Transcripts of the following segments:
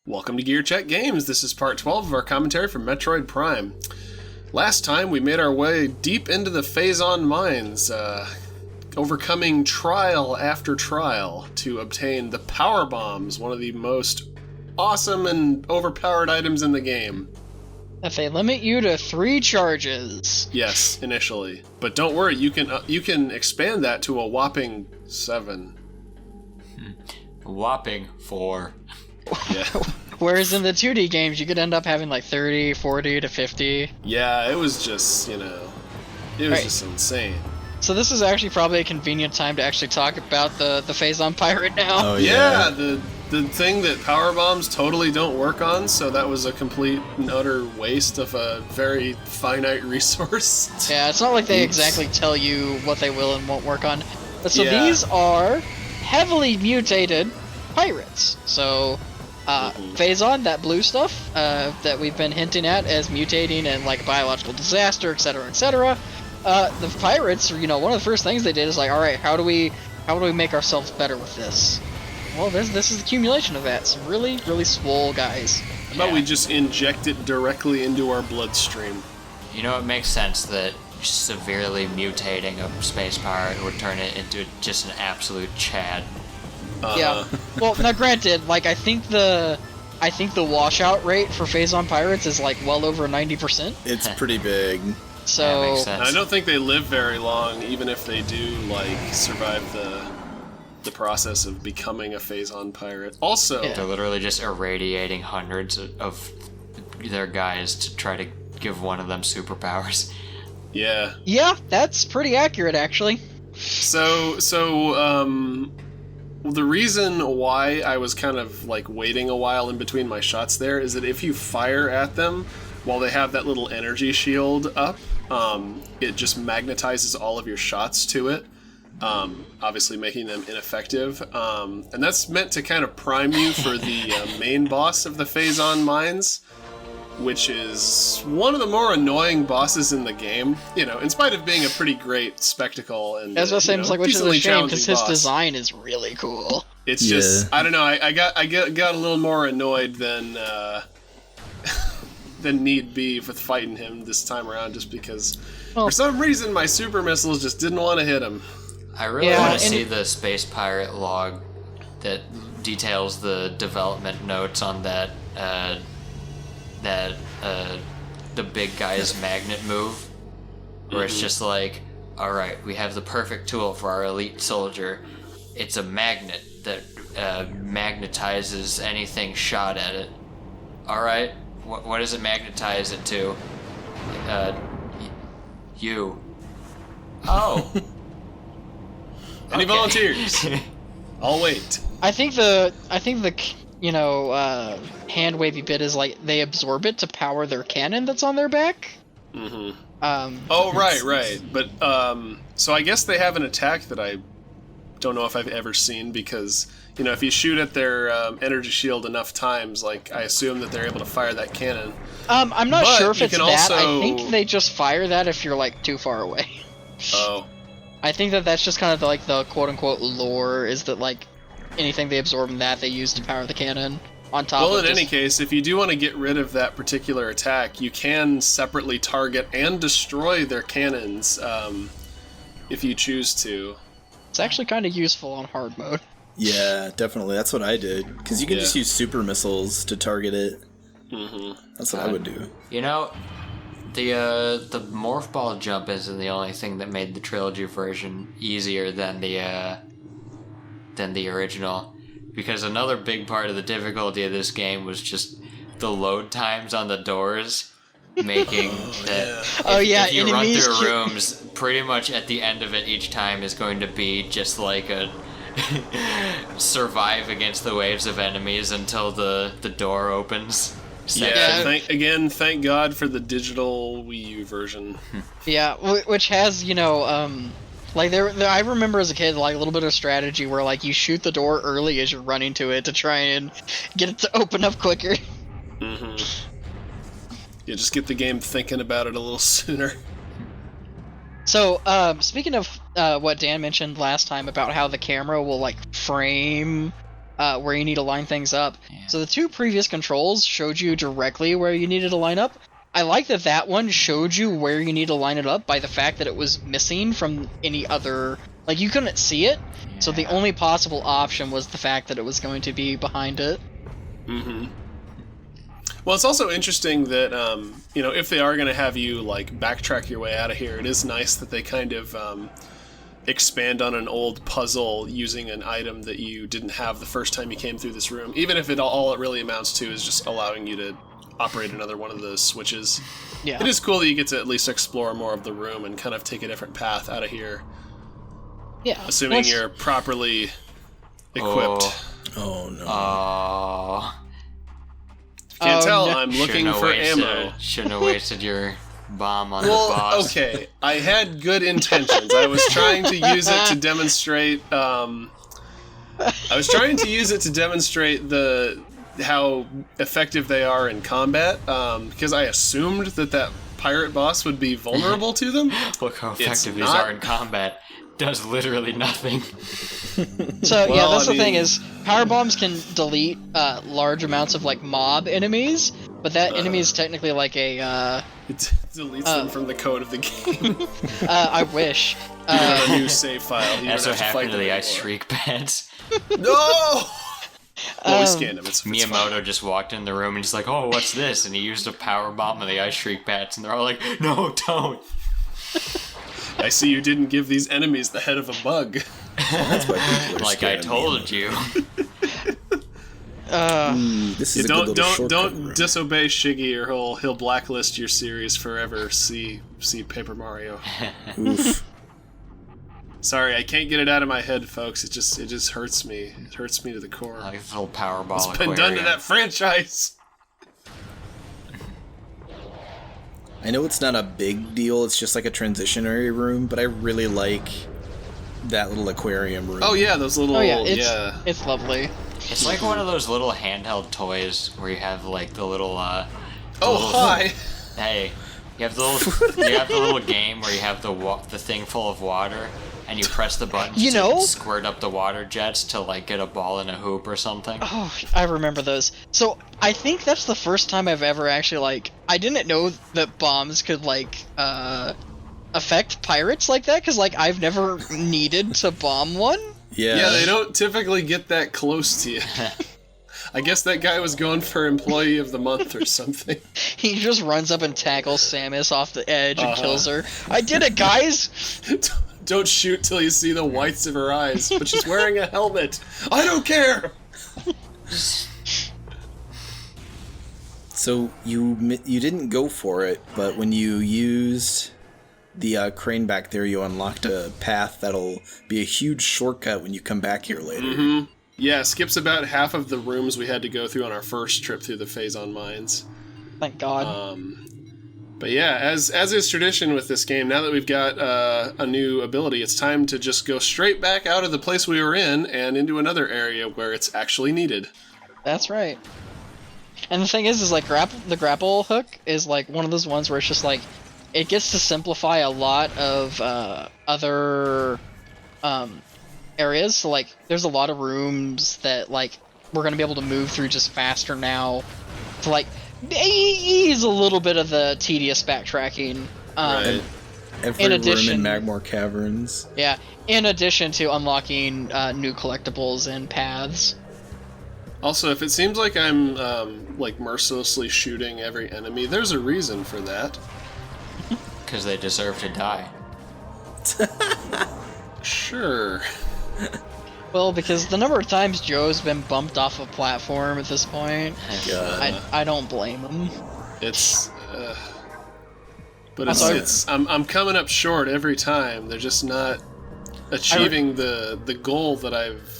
Welcome to GearCheckGames. This is part 12 of our commentary from Metroid Prime. Last time we made our way deep into the Phazon Mines, overcoming trial after trial to obtain the power bombs, one of the most awesome and overpowered items in the game. If they limit you to 3 charges. Yes, initially. But don't worry, you can expand that to a whopping 7. A whopping 4. Yeah. Whereas in the 2D games, you could end up having like 30, 40 to 50. Yeah, it was just, just insane. So this is actually probably a convenient time to actually talk about the Phazon Pirate now. Oh yeah, the thing that power bombs totally don't work on, so that was a complete and utter waste of a very finite resource. Yeah, it's not like they exactly tell you what they will and won't work on. But so these are heavily mutated pirates. So Phazon, that blue stuff that we've been hinting at as mutating and like biological disaster, etc., etc. The pirates, one of the first things they did is like, all right, how do we make ourselves better with this? Well, this is the accumulation of that. Some really, really swole guys. How about we just inject it directly into our bloodstream? You know, it makes sense that severely mutating a space pirate would turn it into just an absolute Chad. Yeah. Well, now granted, like I think the washout rate for Phazon pirates is like well over 90%. It's pretty big. So that makes sense. I don't think they live very long, even if they do like survive the process of becoming a Phazon pirate. Also, They're literally just irradiating hundreds of their guys to try to give one of them superpowers. Yeah, that's pretty accurate actually. So the reason why I was kind of like waiting a while in between my shots there is that if you fire at them while they have that little energy shield up, it just magnetizes all of your shots to it, obviously making them ineffective. And that's meant to kind of prime you for the main boss of the Phazon Mines, which is one of the more annoying bosses in the game, in spite of being a pretty great spectacle. And As I was saying, it's like, which is a shame, because his boss. Design is really cool. It's just, I don't know, I got a little more annoyed than need be with fighting him this time around, just because for some reason my super missiles just didn't want to hit him. I really want to see the space pirate log that details the development notes on that the big guy's magnet move, where it's just like, all right, we have the perfect tool for our elite soldier. It's a magnet that magnetizes anything shot at it. All right, what does it magnetize it to? You. Oh. Any volunteers? I'll wait. I think the hand wavy bit is like they absorb it to power their cannon that's on their back. Mm-hmm. Right. But so I guess they have an attack that I don't know if I've ever seen, because if you shoot at their energy shield enough times, like I assume that they're able to fire that cannon. I'm not sure if it's that. Also... I think they just fire that if you're like too far away. Oh. I think that's just kind of like the quote-unquote lore, is that like anything they absorb in that they use to power the cannon on top of. Well, in any case, if you do want to get rid of that particular attack, you can separately target and destroy their cannons if you choose to. It's actually kind of useful on hard mode. Yeah, definitely. That's what I did, because you can just use super missiles to target it. Mm-hmm. That's what I would do. The morph ball jump isn't the only thing that made the trilogy version easier than the original, because another big part of the difficulty of this game was just the load times on the doors, making if you run through rooms, pretty much at the end of it each time is going to be just like a survive against the waves of enemies until the door opens. Thank God for the digital Wii U version. Yeah, which has, like I remember as a kid, like a little bit of strategy where like you shoot the door early as you're running to it to try and get it to open up quicker. Mm-hmm. Yeah, just get the game thinking about it a little sooner. So, speaking of what Dan mentioned last time about how the camera will like frame where you need to line things up. Yeah. So the 2 previous controls showed you directly where you needed to line up. I like that one showed you where you need to line it up by the fact that it was missing from any other... Like, you couldn't see it, so the only possible option was the fact that it was going to be behind it. Mm-hmm. Well, it's also interesting that, if they are going to have you, like, backtrack your way out of here, it is nice that they kind of expand on an old puzzle using an item that you didn't have the first time you came through this room, even if all it really amounts to is just allowing you to operate another one of the switches. Yeah. It is cool that you get to at least explore more of the room and kind of take a different path out of here. Yeah. Assuming you're properly equipped. Oh no. Can't tell, no. I'm looking for ammo. Shouldn't have wasted your bomb on the boss. Okay, I had good intentions. I was trying to use it to demonstrate how effective they are in combat, because I assumed that pirate boss would be vulnerable to them. Look how effective these are in combat. Does literally nothing. So that's the thing is, power bombs can delete large amounts of like mob enemies, but that enemy is technically like a it deletes them from the code of the game. I wish. You got a new save file. That's what happened to the ice shriek pads. No. Well, we scanned him. Miyamoto just walked in the room and he's like, "Oh, what's this?" And he used a power bomb on the ice shriek pads, and they're all like, "No, don't." I see you didn't give these enemies the head of a bug. That's why people are like I told you. This is don't disobey Shiggy or he'll blacklist your series forever. See Paper Mario. Oof. Sorry, I can't get it out of my head, folks. It just hurts me. It hurts me to the core. Like a little Powerball. It's been done to that franchise. I know it's not a big deal, it's just like a transitionary room, but I really like that little aquarium room. Oh yeah, those little... It's lovely. It's like one of those little handheld toys where you have like the little... hi! Hey, you have the little game where you have the thing full of water, and you press the buttons to squirt up the water jets to like get a ball in a hoop or something. Oh, I remember those. So I think that's the first time I've ever actually I didn't know that bombs could affect pirates like that, because I've never needed to bomb one. Yeah, they don't typically get that close to you. I guess that guy was going for Employee of the Month or something. He just runs up and tackles Samus off the edge and kills her. I did it, guys! Don't shoot till you see the whites of her eyes, but she's wearing a helmet. I don't care! So you didn't go for it, but when you used the crane back there, you unlocked a path that'll be a huge shortcut when you come back here later. Mm-hmm. Yeah, skips about half of the rooms we had to go through on our first trip through the Phazon Mines. Thank God. But yeah, as is tradition with this game, now that we've got a new ability, it's time to just go straight back out of the place we were in and into another area where it's actually needed. That's right. And the thing is the grapple hook is one of those ones where it's just it gets to simplify a lot of other areas. So there's a lot of rooms that we're gonna be able to move through just faster now to ease a little bit of the tedious backtracking. Right. Every room in Magmore Caverns. Yeah, in addition to unlocking new collectibles and paths. Also, if it seems like I'm mercilessly shooting every enemy, there's a reason for that. Because they deserve to die. Sure. Well, because the number of times Joe's been bumped off a platform at this point, I don't blame him. I'm coming up short every time. They're just not achieving the goal that I've...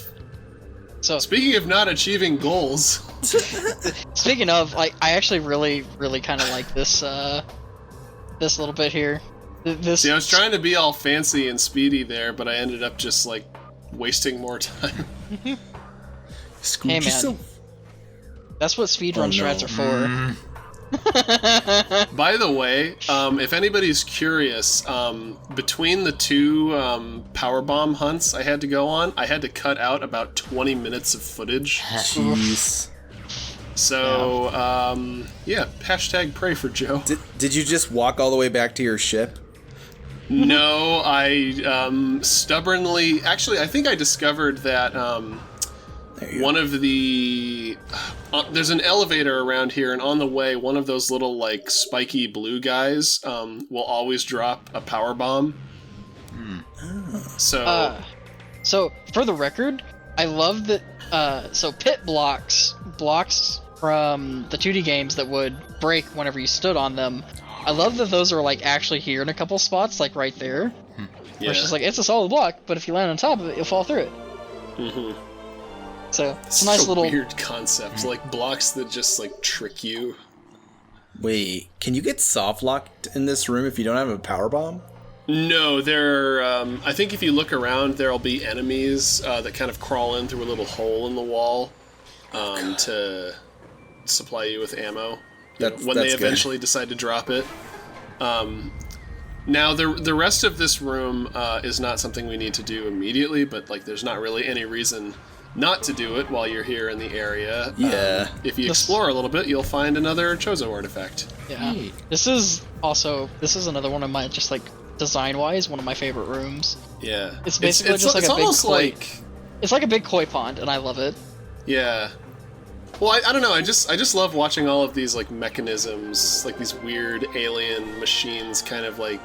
So speaking of not achieving goals... Speaking of, I actually really, really kind of like this little bit here. See, I was trying to be all fancy and speedy there, but I ended up just, wasting more time. Hey, man. That's what speedrun strats are for. By the way, if anybody's curious, between the two powerbomb hunts I had to go on, I had to cut out about 20 minutes of footage. Jeez. So, yeah, hashtag pray for Joe. Did you just walk all the way back to your ship? No, I stubbornly... Actually, I think I discovered that one of the... there's an elevator around here, and on the way, one of those little, like, spiky blue guys will always drop a power bomb. So, for the record, I love that... so, pit blocks from the 2D games that would break whenever you stood on them. I love that those are, like, actually here in a couple spots, like, right there. Yeah. Where it's just like, it's a solid block, but if you land on top of it, you'll fall through it. Mm-hmm. So, it's a Such nice a little... weird concept, like blocks that just, like, trick you. Wait, can you get soft locked in this room if you don't have a power bomb? No, there are, I think if you look around, there'll be enemies that kind of crawl in through a little hole in the wall to supply you with ammo when they eventually decide to drop it. Now, the rest of this room is not something we need to do immediately, but like there's not really any reason not to do it while you're here in the area. Yeah. If you explore a little bit, you'll find another Chozo artifact. Yeah. This is another one of my, just like, design-wise, one of my favorite rooms. Yeah. It's basically just like a big almost koi... like... It's like a big koi pond, and I love it. Yeah. Well, I don't know. I just love watching all of these like mechanisms, like these weird alien machines, kind of like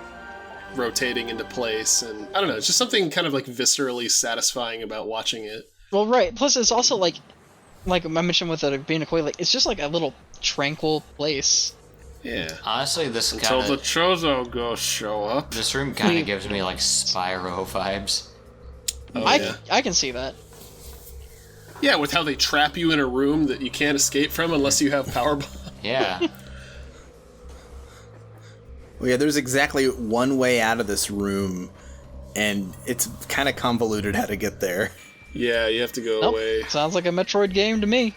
rotating into place, and I don't know. It's just something kind of like viscerally satisfying about watching it. Well, right. Plus, it's also like I mentioned with it being a koi, like it's just like a little tranquil place. Yeah. Honestly, this Until kind the of Chozo ghosts show up. this room kind of gives me like Spyro vibes. Oh, I can see that. Yeah, with how they trap you in a room that you can't escape from unless you have power bomb. Yeah. Well, yeah, there's exactly one way out of this room, and it's kind of convoluted how to get there. Yeah, you have to go Nope. away. Sounds like a Metroid game to me.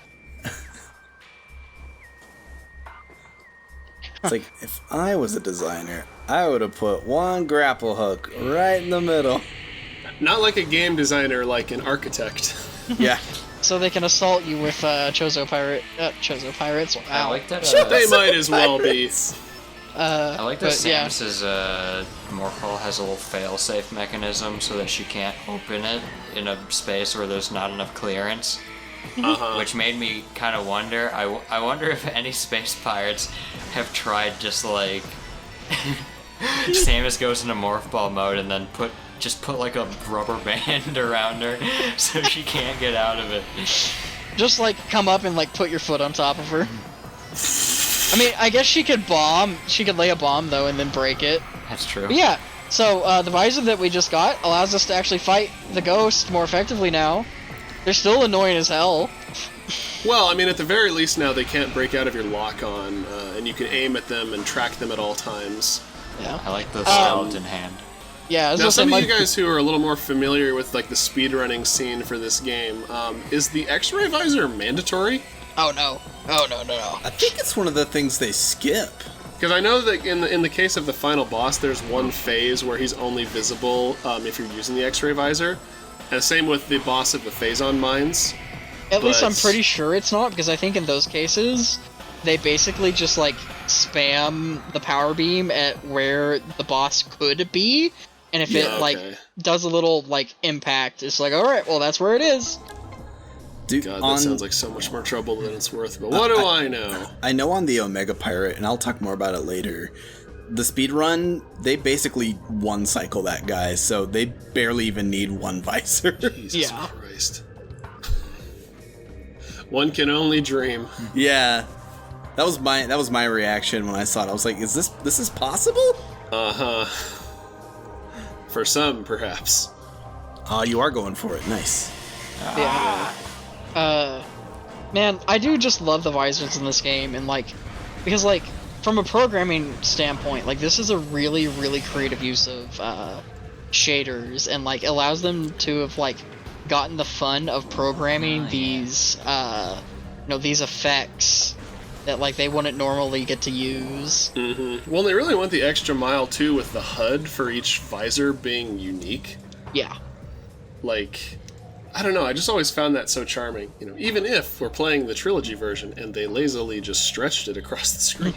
It's like, if I was a designer, I would have put one grapple hook right in the middle. Not like a game designer, like an architect. Yeah. So they can assault you with Chozo pirates. Wow. I like that. They might as well be. I like that but, yeah. Samus's Morphle has a little fail-safe mechanism so that she can't open it in a space where there's not enough clearance. Which made me kind of wonder. I wonder if any space pirates have tried just like Samus goes into morph ball mode and then put like a rubber band around her so she can't get out of it. Just like come up and like put your foot on top of her. I mean, I guess she could bomb. She could lay a bomb though and then break it. That's true. But yeah. So the visor that we just got allows us to actually fight the ghost more effectively now. They're still annoying as hell. Well, I mean, at the very least now they can't break out of your lock-on, and you can aim at them and track them at all times. Yeah. I like the skeleton hand. Yeah. I was Now, gonna say, some of you guys who are a little more familiar with like the speedrunning scene for this game, is the X-ray visor mandatory? Oh no. I think it's one of the things they skip. Because I know that in the case of the final boss, there's one phase where he's only visible if you're using the X-ray visor. And same with the boss of the Phazon Mines. At least I'm pretty sure it's not, because I think in those cases, they basically just, like, spam the power beam at where the boss could be, and if it, like, does a little, like, impact, it's like, alright, well, that's where it is. Dude, God, that sounds like so much more trouble than it's worth, but what do I know? I know on the Omega Pirate, and I'll talk more about it later, the speedrun, they basically one cycle that guy, so they barely even need one visor. Jesus Christ. One can only dream. Yeah. That was my reaction when I saw it. I was like, this is possible? Uh-huh. For some, perhaps. Oh, you are going for it. Nice. Yeah. Man, I do just love the visors in this game, and, like, because, like, from a programming standpoint, like, this is a really, really creative use of shaders, and, like, allows them to have, like, gotten the fun of programming these, these effects that like they wouldn't normally get to use. Well, they really went the extra mile too with the HUD for each visor being unique. Yeah. Like, I don't know, I just always found that so charming. You know, even if we're playing the trilogy version and they lazily just stretched it across the screen.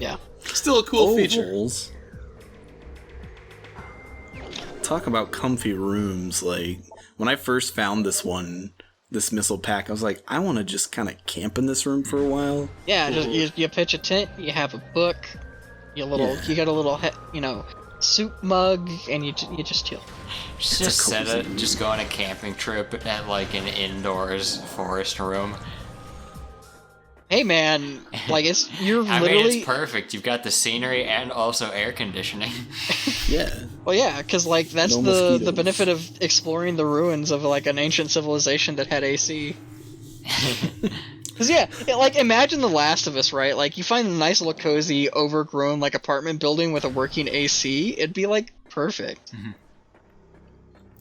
Yeah. Still a cool feature. Ovals. Talk about comfy rooms. Like, when I first found this missile pack, I was like, I want to just kind of camp in this room for a while. Yeah, just you pitch a tent, you have a book, you got a little soup mug, and you just chill. Just go on a camping trip at like an indoors forest room. Hey man, like you're I literally. mean, it's perfect. You've got the scenery and also air conditioning. Yeah. Well, yeah, because like that's No the mosquitoes. benefit of exploring the ruins of like an ancient civilization that had AC. Because like imagine The Last of Us, right? Like you find a nice little cozy, overgrown like apartment building with a working AC. It'd be like perfect.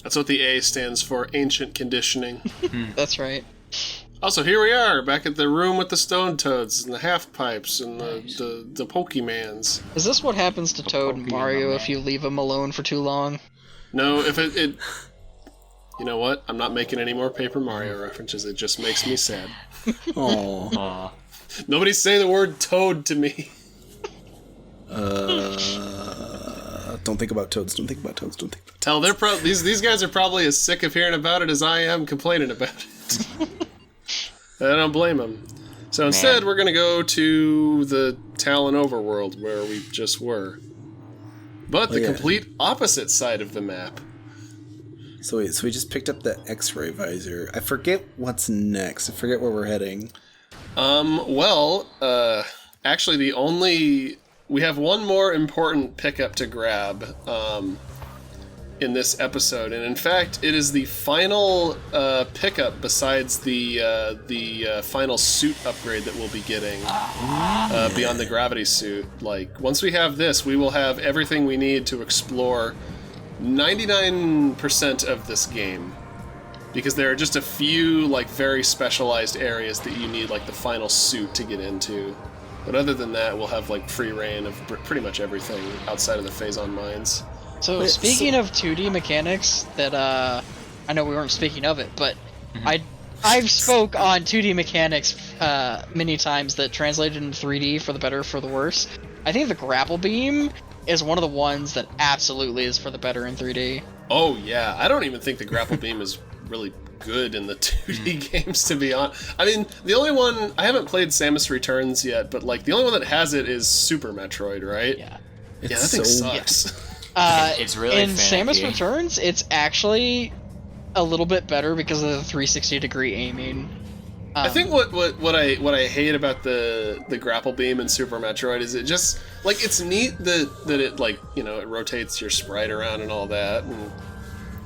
That's what the A stands for, ancient conditioning. That's right. Also, here we are, back at the room with the stone toads and the half pipes and the Pokemans. Is this what happens to Toad and Pokemon, Mario man. if you leave them alone for too long? No, if it you know what? I'm not making any more Paper Mario references. It just makes me sad. Oh. Aw. Nobody's saying the word toad to me. Don't think about toads. Don't think about toads. Don't think about Tell these guys are probably as sick of hearing about it as I am complaining about it. I don't blame them. So instead, we're going to go to the Talon overworld where we just were. But the complete opposite side of the map. So wait, so we just picked up the X-ray visor. I forget what's next. I forget where we're heading. Actually we have one more important pickup to grab, in this episode, and in fact, it is the final pickup besides the final suit upgrade that we'll be getting beyond the gravity suit. Like, once we have this, we will have everything we need to explore 99% of this game, because there are just a few like very specialized areas that you need like the final suit to get into. But other than that, we'll have like free reign of pretty much everything outside of the Phazon Mines. So speaking of 2D mechanics, that I know we weren't speaking of it, but I've spoke on 2D mechanics many times that translated into 3D for the better or for the worse. I think the grapple beam is one of the ones that absolutely is for the better in 3D. Oh yeah, I don't even think the grapple beam is really good in the 2D games, to be honest. I mean, the only one I haven't played Samus Returns yet, but like the only one that has it is Super Metroid, right? Yeah. Yeah, that thing sucks. It's really in finicky. Samus Returns, it's actually a little bit better because of the 360-degree aiming. I think what I hate about the grapple beam in Super Metroid is it just like it's neat that it like, you know, it rotates your sprite around and all that,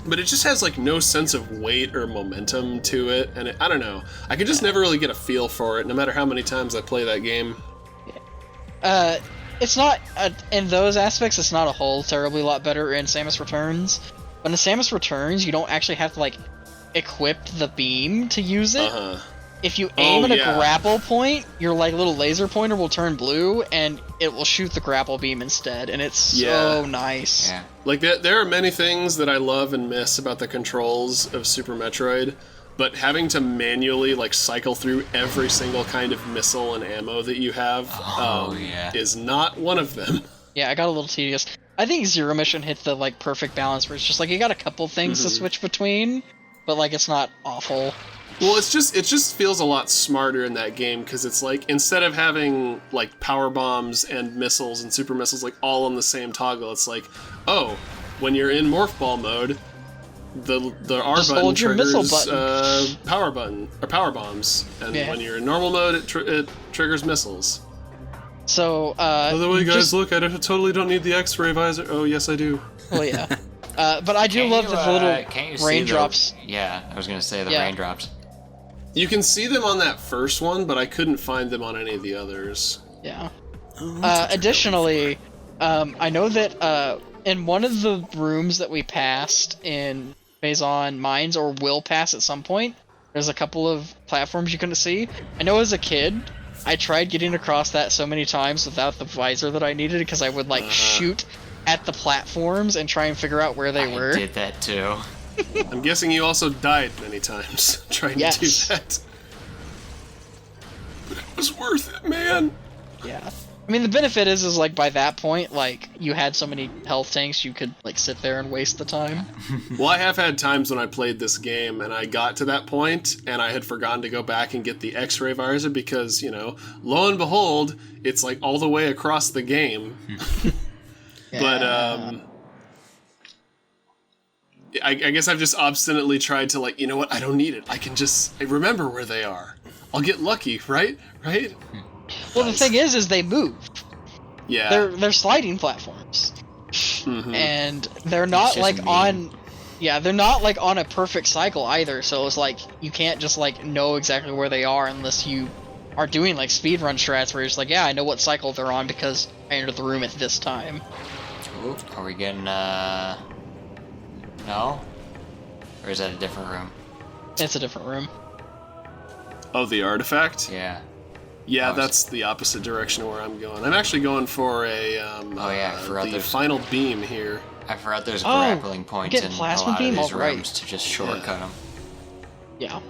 but it just has like no sense of weight or momentum to it, and I don't know. I could just never really get a feel for it, no matter how many times I play that game. It's not in those aspects. It's not a whole terribly lot better in Samus Returns. But in Samus Returns, you don't actually have to like equip the beam to use it. If you aim at a grapple point, your like little laser pointer will turn blue, and it will shoot the grapple beam instead, and it's so nice. Yeah. Like there are many things that I love and miss about the controls of Super Metroid, but having to manually like cycle through every single kind of missile and ammo that you have is not one of them. Yeah, I got a little tedious. I think Zero Mission hit the like perfect balance where it's just like you got a couple things to switch between, but like it's not awful. Well, it just feels a lot smarter in that game, because it's like instead of having like power bombs and missiles and super missiles like all on the same toggle, it's like, oh, when you're in morph ball mode, the R Just button hold your missile triggers power bombs, and when you're in normal mode, it triggers missiles. So By the way, guys, look, I totally don't need the X-ray visor. Oh, yes, I do. Well, yeah. But I do love the little raindrops. I was gonna say the raindrops. You can see them on that first one, but I couldn't find them on any of the others. Yeah. Additionally, I know that in one of the rooms that we passed in Phazon Mines, or will pass at some point, there's a couple of platforms you couldn't see. I know as a kid, I tried getting across that so many times without the visor that I needed because I would like shoot at the platforms and try and figure out where they were. I did that too. I'm guessing you also died many times trying to do that. But it was worth it, man. Yeah. I mean, the benefit is like by that point, like you had so many health tanks, you could like sit there and waste the time. Well, I have had times when I played this game and I got to that point and I had forgotten to go back and get the X-ray visor because, you know, lo and behold, it's like all the way across the game. But I guess I've just obstinately tried to like, you know what? I don't need it. I remember where they are. I'll get lucky, right? Right? Well, the thing is they move. Yeah. They're sliding platforms, and they're not like on. Yeah, they're not like on a perfect cycle either. So it's like you can't just like know exactly where they are unless you are doing like speedrun strats where you're just like, yeah, I know what cycle they're on because I entered the room at this time. Ooh, are we getting no? Or is that a different room? It's a different room. Oh, the artifact? Yeah. Yeah, that's the opposite direction of where I'm going. I'm actually going for the final beam here. I forgot there's grappling points in a lot of these rooms to just shortcut them. Yeah.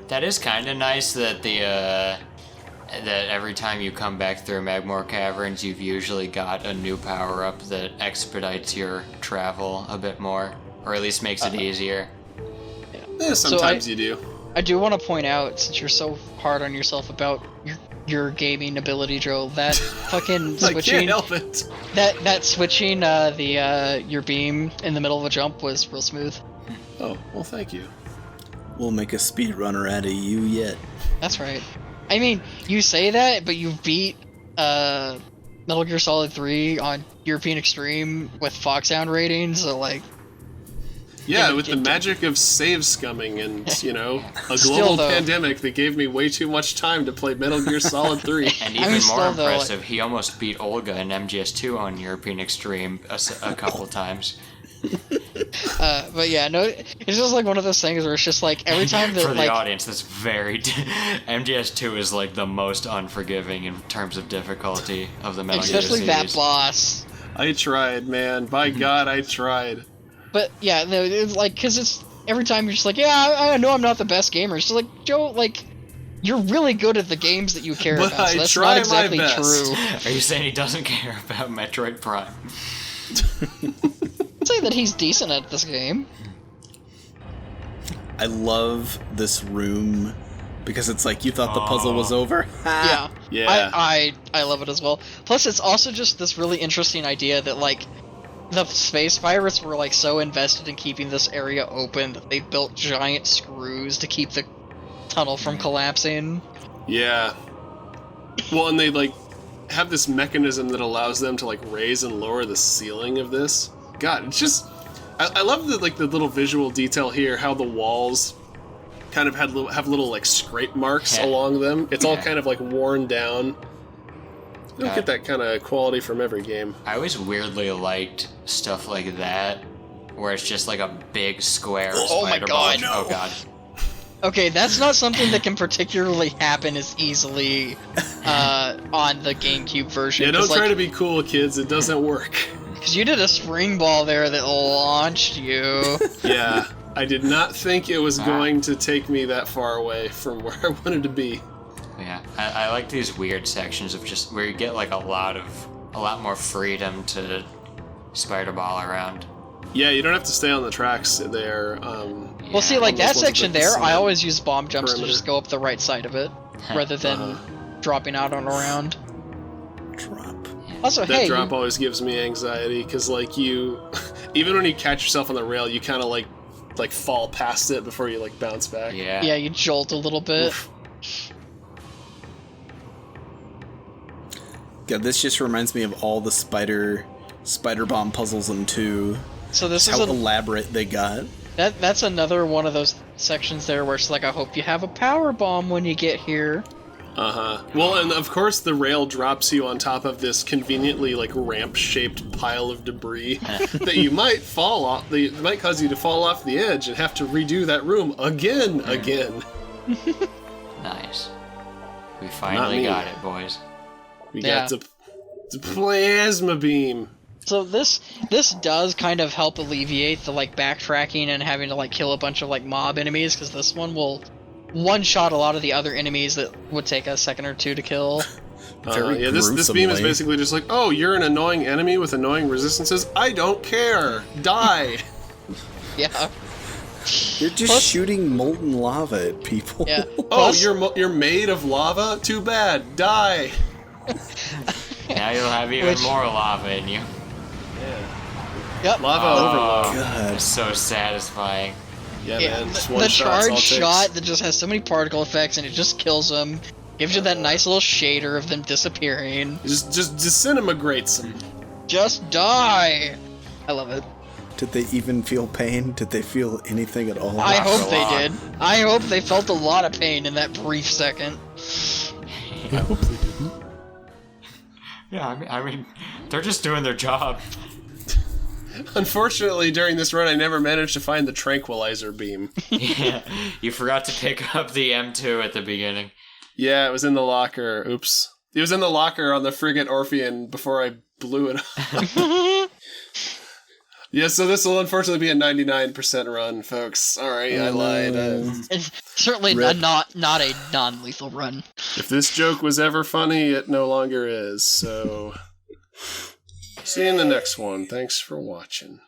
That is kind of nice that that every time you come back through Magmore Caverns, you've usually got a new power-up that expedites your travel a bit more, or at least makes it easier. Yeah, sometimes you do. I do want to point out, since you're so hard on yourself about your gaming ability, Joe, that fucking switching. I can't help it. That switching your beam in the middle of a jump was real smooth. Oh, well, thank you. We'll make a speedrunner out of you yet. That's right. I mean, you say that, but you beat Metal Gear Solid 3 on European Extreme with Foxhound ratings, so like. Yeah, with the magic of save scumming and, you know, a global pandemic that gave me way too much time to play Metal Gear Solid 3. And even more impressive, he almost beat Olga in MGS2 on European Extreme a couple times. But yeah, no, it's just like one of those things where it's just like every time that for the audience, that's very MGS2 is like the most unforgiving in terms of difficulty of the Metal Gear series. Especially that boss. I tried, man. By God, I tried. But yeah, no, it's like because it's every time you're just like, yeah, I know I'm not the best gamer. It's just like, Joe, like you're really good at the games that you care but about. So that's not exactly true. Are you saying he doesn't care about Metroid Prime? I'd say that he's decent at this game. I love this room because it's like you thought the puzzle was over. Yeah. Yeah. I love it as well. Plus, it's also just this really interesting idea that like the space pirates were like so invested in keeping this area open that they built giant screws to keep the tunnel from collapsing. Yeah. Well, and they like have this mechanism that allows them to like raise and lower the ceiling of this. God, it's just I love the like the little visual detail here, how the walls kind of have little like scrape marks along them. It's all kind of like worn down. You don't get that kind of quality from every game. I always weirdly liked stuff like that, where it's just like a big square spider ball. No. Oh god. Okay, that's not something that can particularly happen as easily on the GameCube version. Yeah, don't try to be cool, kids. It doesn't work. Because you did a spring ball there that launched you. Yeah, I did not think it was going to take me that far away from where I wanted to be. Yeah, I like these weird sections of just where you get like a lot more freedom to spider ball around. Yeah, you don't have to stay on the tracks there. Well, see, like that section there, I always use bomb jumps to just go up the right side of it, rather than dropping out on around. Drop. Also, that drop always gives me anxiety because, like, you, even when you catch yourself on the rail, you kind of like fall past it before you like bounce back. Yeah. Yeah, you jolt a little bit. Oof. Yeah, this just reminds me of all the spider bomb puzzles in 2. So this is how elaborate they got. That's another one of those sections there where it's like, I hope you have a power bomb when you get here. Well, and of course the rail drops you on top of this conveniently like ramp-shaped pile of debris that you might fall off. It might cause you to fall off the edge and have to redo that room again. Nice. We Not finally me. got it, boys. We Yeah. got the plasma beam. So this does kind of help alleviate the like backtracking and having to like kill a bunch of like mob enemies, because this one will one-shot a lot of the other enemies that would take a second or two to kill. Very This beam is gruesomely. basically just like, oh, you're an annoying enemy with annoying resistances. I don't care. Die. Yeah. You're just Plus- shooting molten lava at people. Yeah. Oh, Plus- you're made of lava? Too bad. Die. Now you'll have even Which- more lava in you. Yep. Lava overload. God. It's so satisfying. Yeah, Yeah, man. Just the one shot's all it charge takes. shot that just has so many particle effects and it just kills them. Gives you that nice little shader of them disappearing. Just disintegrates them. Just die! I love it. Did they even feel pain? Did they feel anything at all? I Not hope for they long. did. I hope they felt a lot of pain in that brief second. I hope they didn't. Yeah, I mean, they're just doing their job. Unfortunately, during this run, I never managed to find the tranquilizer beam. Yeah, you forgot to pick up the M2 at the beginning. Yeah, it was in the locker. Oops. It was in the locker on the frigate Orphean before I blew it up. Yeah, so this will unfortunately be a 99% run, folks. Alright, I lied. It's certainly Rip. not a non-lethal run. If this joke was ever funny, it no longer is, so... See you in the next one. Thanks for watching.